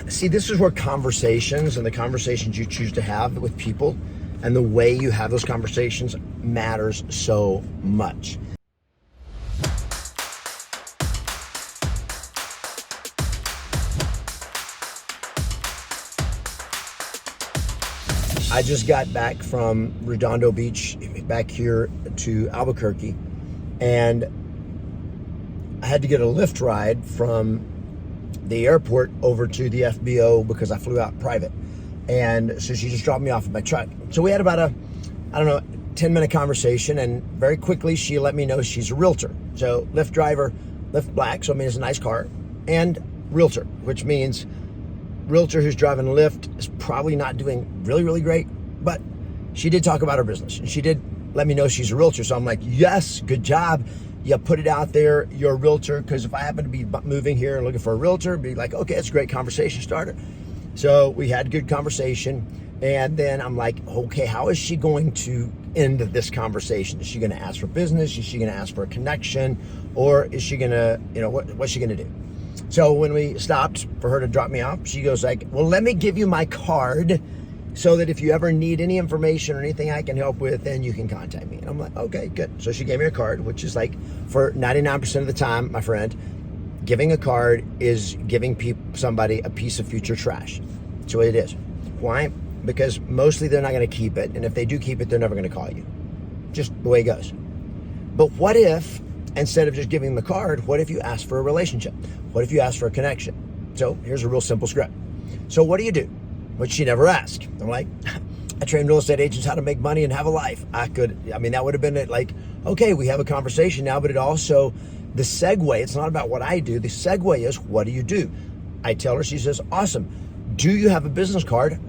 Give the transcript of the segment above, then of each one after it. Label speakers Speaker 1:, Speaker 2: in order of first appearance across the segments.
Speaker 1: See, this is where conversations and the conversations you choose to have with people and the way you have those conversations matters so much. I just got back from Redondo Beach, back here to Albuquerque, and I had to get a Lyft ride from the airport over to the FBO because I flew out private. And so she just dropped me off in my truck. So we had about a, 10-minute conversation, and very quickly she let me know she's a realtor. So Lyft driver, Lyft black, so I mean it's a nice car, and realtor, which means realtor who's driving Lyft is probably not doing really, really great, but she did talk about her business, and she did let me know she's a realtor. So I'm like, yes, good job. You put it out there, you're a realtor, because if I happen to be moving here and looking for a realtor, be like, okay, it's a great conversation starter. So we had a good conversation, and then I'm like, okay, how is she going to end this conversation? Is she going to ask for business? Is she going to ask for a connection? Or is she going to, what's she going to do? So when we stopped for her to drop me off, she goes like, well, let me give you my card so that if you ever need any information or anything I can help with, then you can contact me. And I'm like, okay, good. So she gave me a card, which is like, for 99% of the time, my friend, giving a card is giving somebody a piece of future trash. That's the way it is. Why? Because mostly they're not going to keep it. And if they do keep it, they're never going to call you. Just the way it goes. But what if, instead of just giving them the card, what if you ask for a relationship? What if you ask for a connection? So here's a real simple script. So what do you do? Which she never asked. I'm like, I train real estate agents how to make money and have a life. That would have been it, like, okay, we have a conversation now, but it also, the segue, it's not about what I do. The segue is, what do you do? I tell her, she says, awesome. Do you have a business card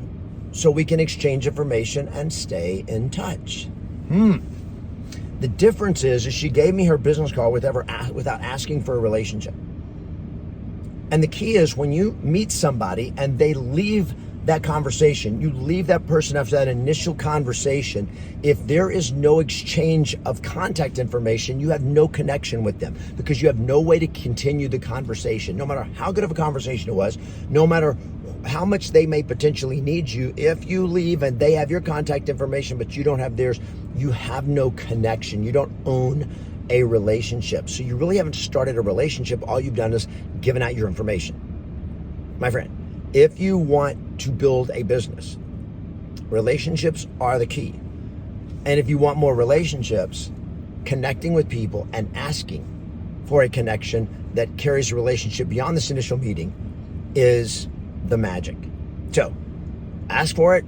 Speaker 1: so we can exchange information and stay in touch? The difference is she gave me her business card without asking for a relationship. And the key is, when you meet somebody and they leave that conversation, you leave that person after that initial conversation, if there is no exchange of contact information, you have no connection with them, because you have no way to continue the conversation. No matter how good of a conversation it was, no matter how much they may potentially need you, if you leave and they have your contact information but you don't have theirs, you have no connection. You don't own a relationship. So you really haven't started a relationship. All you've done is given out your information. My friend, if you want to build a business, relationships are the key. And if you want more relationships, connecting with people and asking for a connection that carries a relationship beyond this initial meeting is the magic. So ask for it.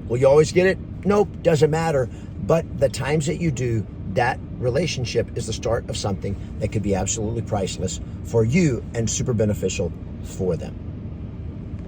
Speaker 1: Will you always get it? Nope, doesn't matter. But the times that you do, that relationship is the start of something that could be absolutely priceless for you and super beneficial for them.